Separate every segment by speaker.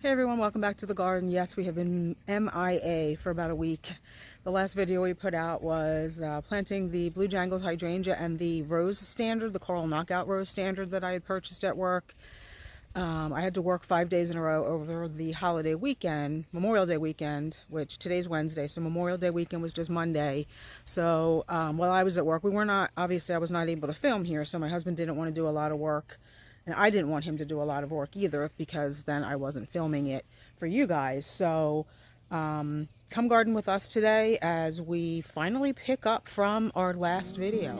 Speaker 1: Hey everyone, welcome back to the garden. Yes, we have been MIA for about a week. The last video we put out was planting the blue jangles hydrangea and the rose standard, the coral knockout rose standard that I had purchased at work. I had to work 5 days in a row over the holiday weekend, Memorial Day weekend, which today's Wednesday, so Memorial Day weekend was just Monday. So while I was at work, obviously I was not able to film here, so my husband didn't want to do a lot of work. And I didn't want him to do a lot of work either, because then I wasn't filming it for you guys. So come garden with us today as we finally pick up from our last video.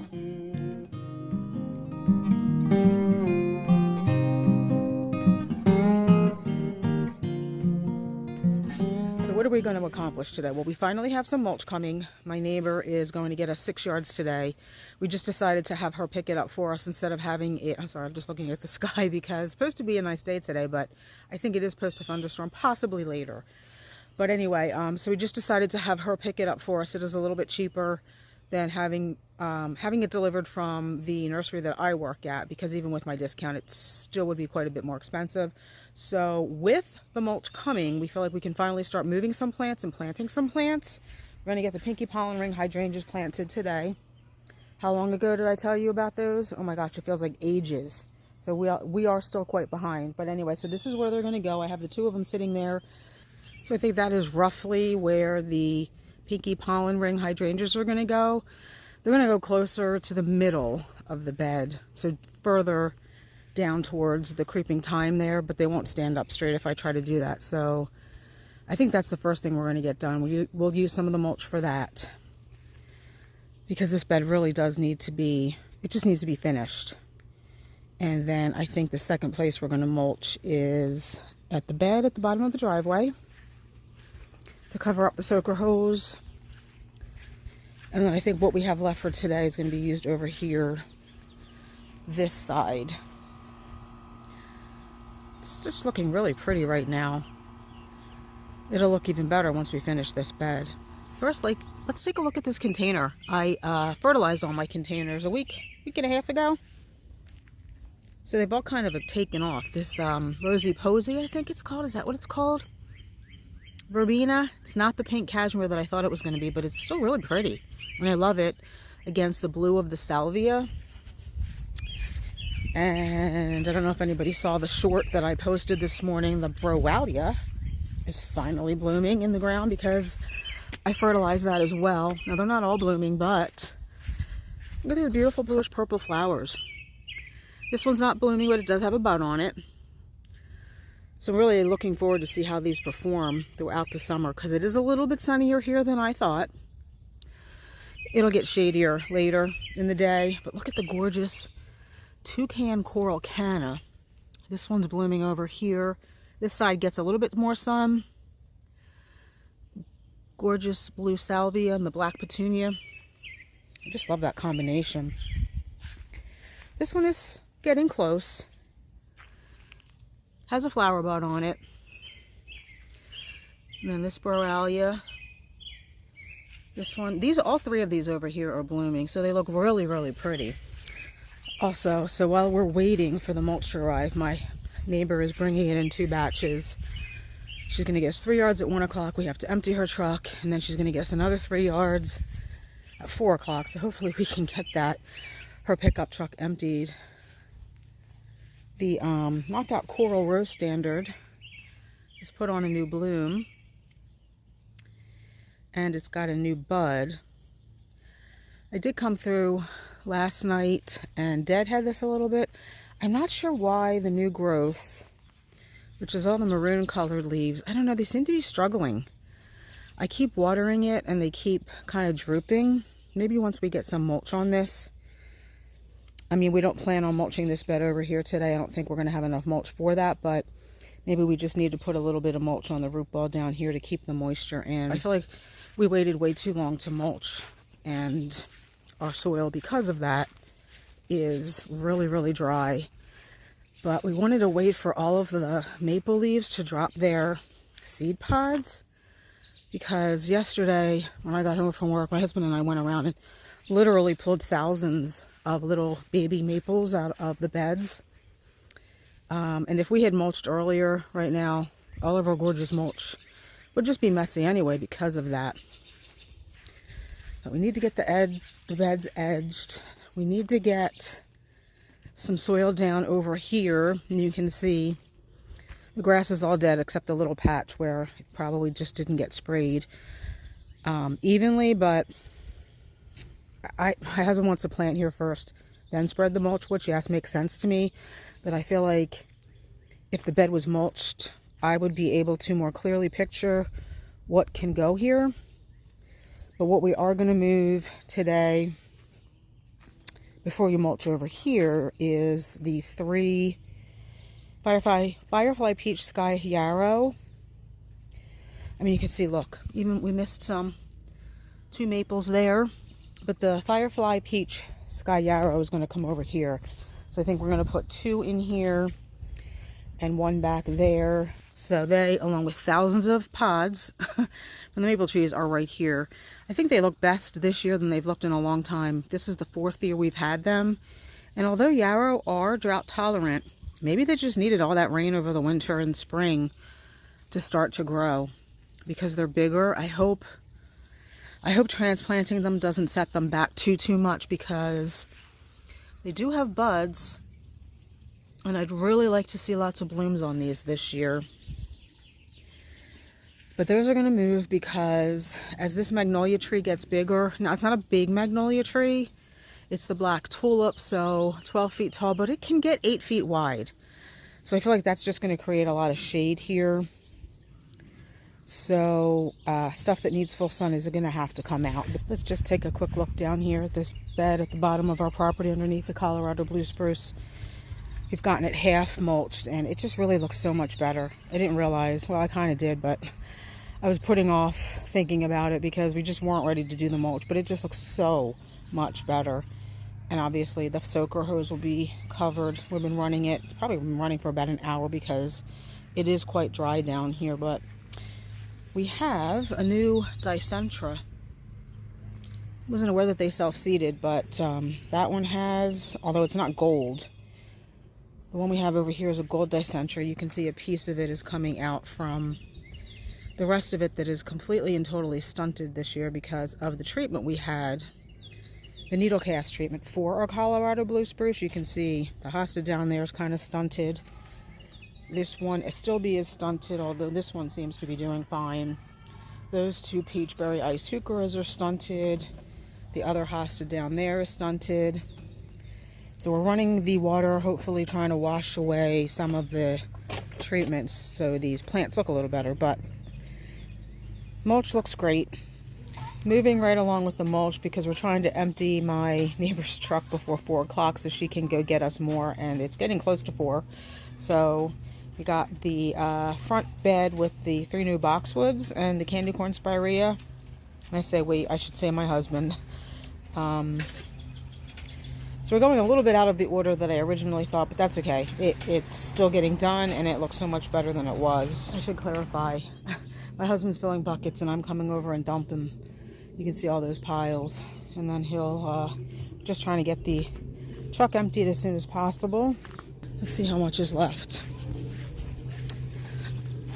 Speaker 1: So what are we going to accomplish today? Well, we finally have some mulch coming. My neighbor is going to get us 6 yards today. We just decided to have her pick it up for us instead of having it. I'm sorry, I'm just looking at the sky because it's supposed to be a nice day today, but I think it is supposed to thunderstorm possibly later. But anyway, so we just decided to have her pick it up for us. It is a little bit cheaper than having it delivered from the nursery that I work at, because even with my discount, it still would be quite a bit more expensive. So with the mulch coming, we feel like we can finally start moving some plants and planting some plants. We're going to get the Pinky Pollen Ring Hydrangeas planted today. How long ago did I tell you about those? Oh my gosh, it feels like ages. So we are still quite behind. But anyway, so this is where they're going to go. I have the two of them sitting there. So I think that is roughly where the Pinky Pollen Ring Hydrangeas are going to go. They're going to go closer to the middle of the bed, so further down towards the creeping thyme there, but they won't stand up straight if I try to do that. So I think that's the first thing we're going to get done. We'll use some of the mulch for that, because this bed really does need to be, it just needs to be finished. And then I think the second place we're going to mulch is at the bed at the bottom of the driveway, to cover up the soaker hose. And then I think what we have left for today is going to be used over here, this side. It's just looking really pretty right now. It'll look even better once we finish this bed. First, let's take a look at this container. I fertilized all my containers a week and a half ago. So they've all kind of taken off. This Rosy Posy, I think it's called. Is that what it's called? Verbena. It's not the pink cashmere that I thought it was going to be, but it's still really pretty. And I love it against the blue of the salvia. And I don't know if anybody saw the short that I posted this morning. The Browalia is finally blooming in the ground because I fertilized that as well. Now they're not all blooming, but look at these beautiful bluish purple flowers. This one's not blooming, but it does have a bud on it. So I'm really looking forward to see how these perform throughout the summer, because it is a little bit sunnier here than I thought. It'll get shadier later in the day, but look at the gorgeous toucan coral canna. This one's blooming over here. This side gets a little bit more sun. Gorgeous blue salvia and the black petunia. I just love that combination. This one is getting close. Has a flower bud on it. And then this Browalia. This one, all three of these over here are blooming, so they look really, really pretty. Also, so while we're waiting for the mulch to arrive, my neighbor is bringing it in 2 batches. She's going to get us 3 yards at 1 o'clock. We have to empty her truck, and then she's going to get us another 3 yards at 4 o'clock. So hopefully we can get her pickup truck emptied. The knockout coral rose standard is put on a new bloom, and it's got a new bud. I did come through last night and deadhead this a little bit. I'm not sure why the new growth, which is all the maroon colored leaves, I don't know, they seem to be struggling. I keep watering it and they keep kind of drooping. Maybe once we get some mulch on this. I mean, we don't plan on mulching this bed over here today. I don't think we're going to have enough mulch for that, but maybe we just need to put a little bit of mulch on the root ball down here to keep the moisture in. I feel like we waited way too long to mulch, and our soil, because of that, is really, really dry. But we wanted to wait for all of the maple leaves to drop their seed pods, because yesterday when I got home from work, my husband and I went around and literally pulled thousands of little baby maples out of the beds. And if we had mulched earlier right now, All of our gorgeous mulch would just be messy anyway because of that. But we need to get the beds edged. We need to get some soil down over here. And you can see the grass is all dead except the little patch where it probably just didn't get sprayed evenly. But my husband wants to plant here first, then spread the mulch, which yes, makes sense to me. But I feel like if the bed was mulched, I would be able to more clearly picture what can go here. But what we are going to move today, before you mulch over here, is the 3 Firefly Peach Sky Yarrow. I mean, you can see, look, even we missed 2 maples there. But the Firefly Peach Sky Yarrow is going to come over here. So I think we're going to put 2 in here and 1 back there. So they, along with thousands of pods from the maple trees, are right here. I think they look best this year than they've looked in a long time. This is the 4th year we've had them. And although yarrow are drought tolerant, maybe they just needed all that rain over the winter and spring to start to grow because they're bigger. I hope transplanting them doesn't set them back too much, because they do have buds. And I'd really like to see lots of blooms on these this year. But those are going to move because as this magnolia tree gets bigger, now it's not a big magnolia tree, it's the black tulip, so 12 feet tall, but it can get 8 feet wide. So I feel like that's just going to create a lot of shade here. So stuff that needs full sun is going to have to come out. Let's just take a quick look down here at this bed at the bottom of our property underneath the Colorado blue spruce. We've gotten it half mulched and it just really looks so much better. I didn't realize, well, I kind of did, but I was putting off thinking about it because we just weren't ready to do the mulch, but it just looks so much better. And obviously the soaker hose will be covered. We've been running it, it's probably been running for about an hour because it is quite dry down here. But we have a new Dicentra. I wasn't aware that they self-seeded, but that one has, although it's not gold, the one we have over here is a gold Dicentra. You can see a piece of it is coming out from the rest of it that is completely and totally stunted this year because of the treatment we had, the needle cast treatment for our Colorado blue spruce. You can see the hosta down there is kind of stunted. This one still is stunted, although this one seems to be doing fine. Those 2 peachberry ice heucheras are stunted. The other hosta down there is stunted. So we're running the water, hopefully trying to wash away some of the treatments so these plants look a little better. But mulch looks great. Moving right along with the mulch because we're trying to empty my neighbor's truck before 4 o'clock so she can go get us more, and it's getting close to 4. So we got the front bed with the 3 new boxwoods and the candy corn spirea. And I say wait, I should say my husband. So we're going a little bit out of the order that I originally thought, but that's okay. It's still getting done, and it looks so much better than it was. I should clarify. My husband's filling buckets, and I'm coming over and dumping. You can see all those piles. And then he'll just trying to get the truck emptied as soon as possible. Let's see how much is left.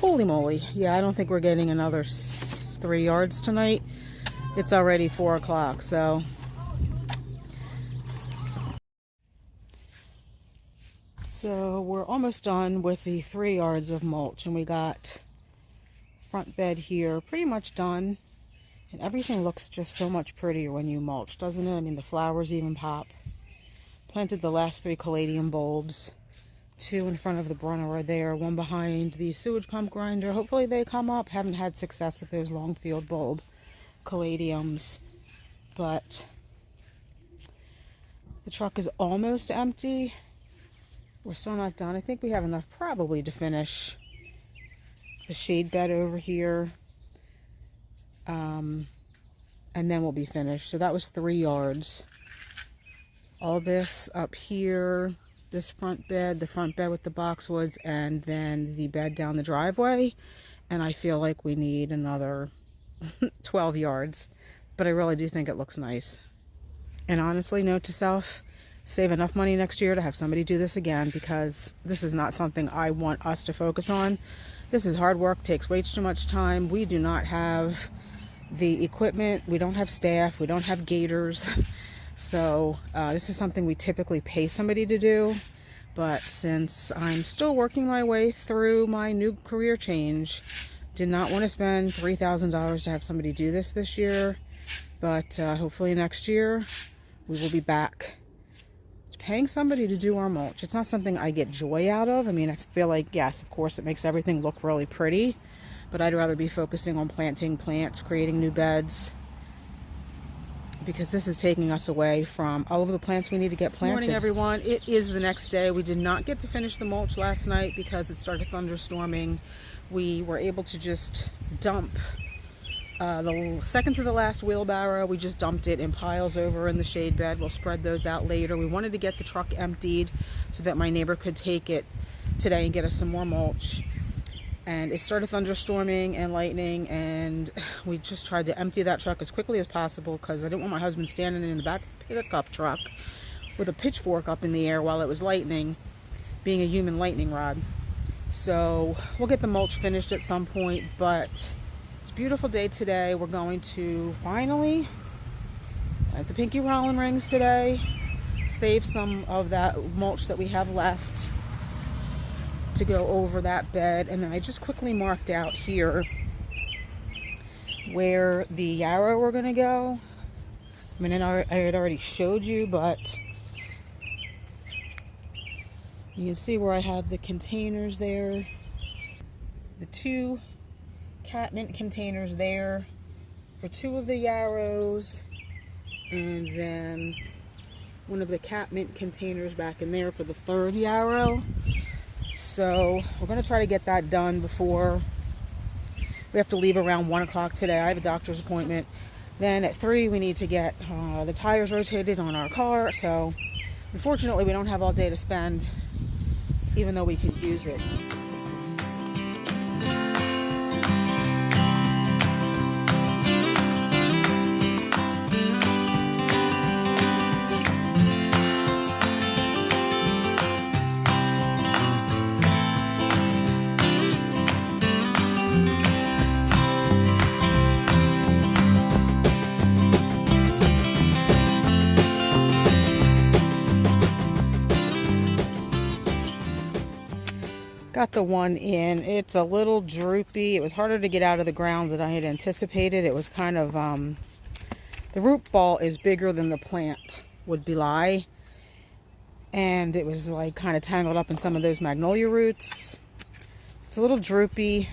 Speaker 1: Holy moly. Yeah, I don't think we're getting another 3 yards tonight. It's already 4 o'clock, so... So we're almost done with the 3 yards of mulch, and we got front bed here pretty much done. And everything looks just so much prettier when you mulch, doesn't it? I mean, the flowers even pop. Planted the last 3 caladium bulbs. 2 in front of the Brunner are there, 1 behind the sewage pump grinder. Hopefully they come up. Haven't had success with those long field bulb caladiums. But the truck is almost empty. We're still not done. I think we have enough probably to finish the shade bed over here. And then we'll be finished. So that was 3 yards. All this up here, this front bed, the front bed with the boxwoods, and then the bed down the driveway. And I feel like we need another 12 yards. But I really do think it looks nice. And honestly, note to self, save enough money next year to have somebody do this again, because this is not something I want us to focus on. This is hard work, takes way too much time. We do not have the equipment, we don't have staff, we don't have gators. So this is something we typically pay somebody to do. But since I'm still working my way through my new career change, did not want to spend $3,000 to have somebody do this year. But hopefully next year we will be back paying somebody to do our mulch. It's not something I get joy out of. I mean, I feel like, yes, of course, it makes everything look really pretty, but I'd rather be focusing on planting plants, creating new beds, because this is taking us away from all of the plants we need to get planted. Good morning, everyone. It is the next day. We did not get to finish the mulch last night because it started thunderstorming. We were able to just dump the second to the last wheelbarrow. We just dumped it in piles over in the shade bed. We'll spread those out later. We wanted to get the truck emptied so that my neighbor could take it today and get us some more mulch. And it started thunderstorming and lightning, and we just tried to empty that truck as quickly as possible because I didn't want my husband standing in the back of the pickup truck with a pitchfork up in the air while it was lightning, being a human lightning rod. So we'll get the mulch finished at some point, but it's a beautiful day today. We're going to finally plant the Pinky Pollen Rings today, save some of that mulch that we have left to go over that bed. And then I just quickly marked out here where the yarrow we're going to go. I mean, I had already showed you, but you can see where I have the containers there. The 2 catmint containers there for 2 of the yarrows, and then one of the catmint containers back in there for the 3rd yarrow. So we're going to try to get that done before we have to leave around 1 o'clock today. I have a doctor's appointment. Then at 3 we need to get the tires rotated on our car. So unfortunately we don't have all day to spend, even though we could use it. Got the one in. It's a little droopy. It was harder to get out of the ground than I had anticipated. It was kind of, the root ball is bigger than the plant would belie. And it was like kind of tangled up in some of those magnolia roots. It's a little droopy.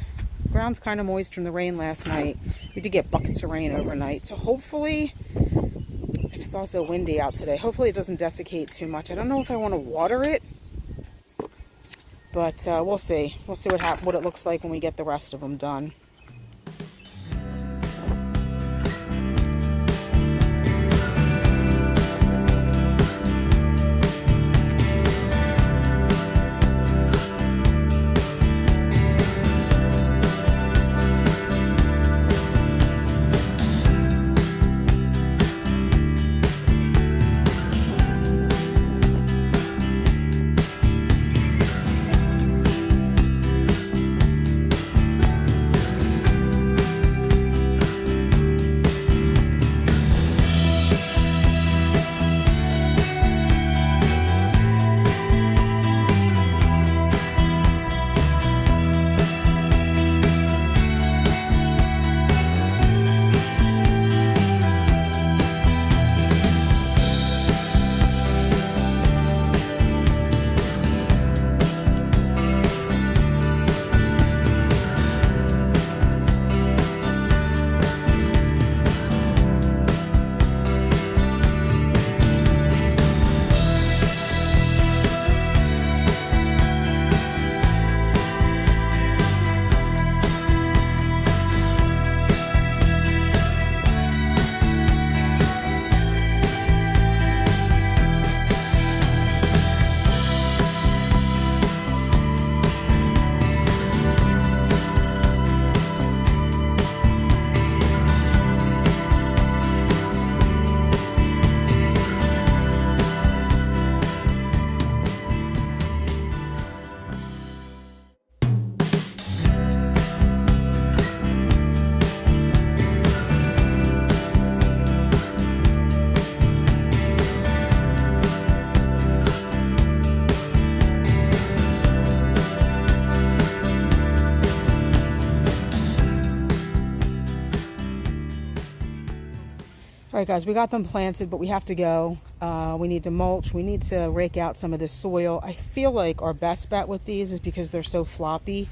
Speaker 1: Ground's kind of moist from the rain last night. We did get buckets of rain overnight. So hopefully, and it's also windy out today, hopefully it doesn't desiccate too much. I don't know if I want to water it, but we'll see. We'll see what it looks like when we get the rest of them done. All right, guys, we got them planted, but we have to go. We need to mulch. We need to rake out some of this soil. I feel like our best bet with these is because they're so floppy.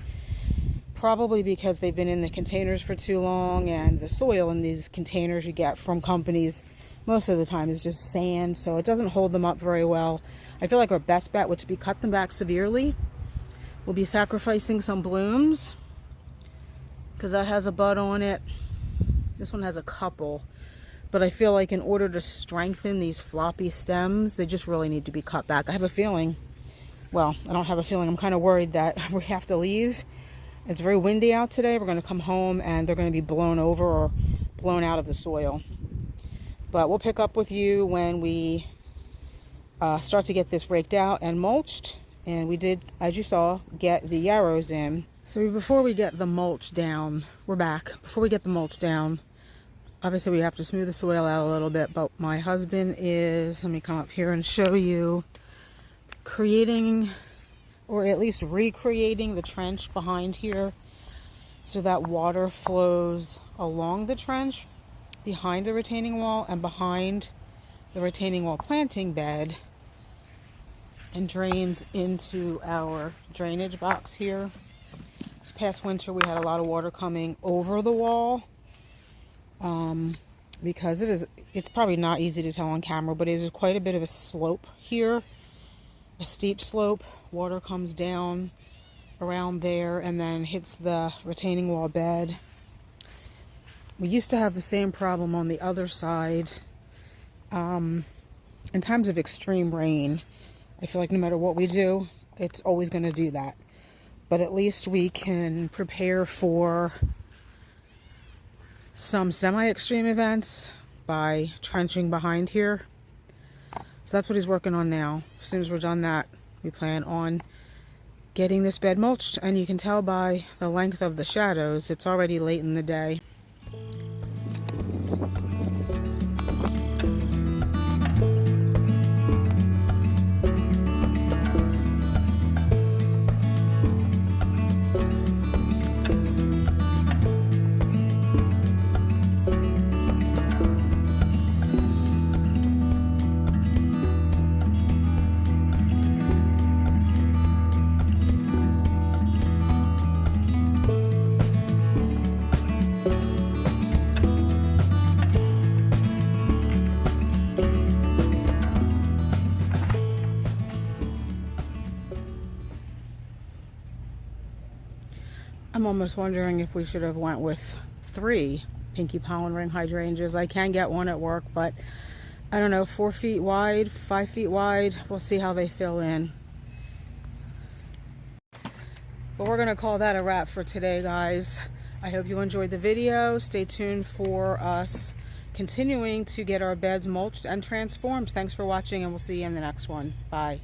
Speaker 1: Probably because they've been in the containers for too long, and the soil in these containers you get from companies most of the time is just sand, so it doesn't hold them up very well. I feel like our best bet would be cut them back severely. We'll be sacrificing some blooms because that has a bud on it. This one has a couple. But I feel like in order to strengthen these floppy stems, they just really need to be cut back. I have a feeling, well, I don't have a feeling, I'm kind of worried that we have to leave. It's very windy out today. We're going to come home and they're going to be blown over or blown out of the soil. But we'll pick up with you when we start to get this raked out and mulched. And we did, as you saw, get the yarrows in. So before we get the mulch down, we're back. Before we get the mulch down, obviously we have to smooth the soil out a little bit, but my husband is, let me come up here and show you, creating, or at least recreating the trench behind here so that water flows along the trench behind the retaining wall and behind the retaining wall planting bed and drains into our drainage box here. This past winter we had a lot of water coming over the wall because it's probably not easy to tell on camera, but it is quite a bit of a slope here, a steep slope. Water comes down around there and then hits the retaining wall bed. We used to have the same problem on the other side. In times of extreme rain, I feel like no matter what we do, it's always going to do that. But at least we can prepare for some semi-extreme events by trenching behind here. So that's what he's working on now. As soon as we're done that, we plan on getting this bed mulched. And you can tell by the length of the shadows, it's already late in the day. I'm almost wondering if we should have went with 3 Pinky Pollen Ring Hydrangeas. I can get one at work, but I don't know, 4 feet wide, 5 feet wide. We'll see how they fill in. But we're gonna call that a wrap for today, guys. I hope you enjoyed the video. Stay tuned for us continuing to get our beds mulched and transformed. Thanks for watching, and we'll see you in the next one. Bye.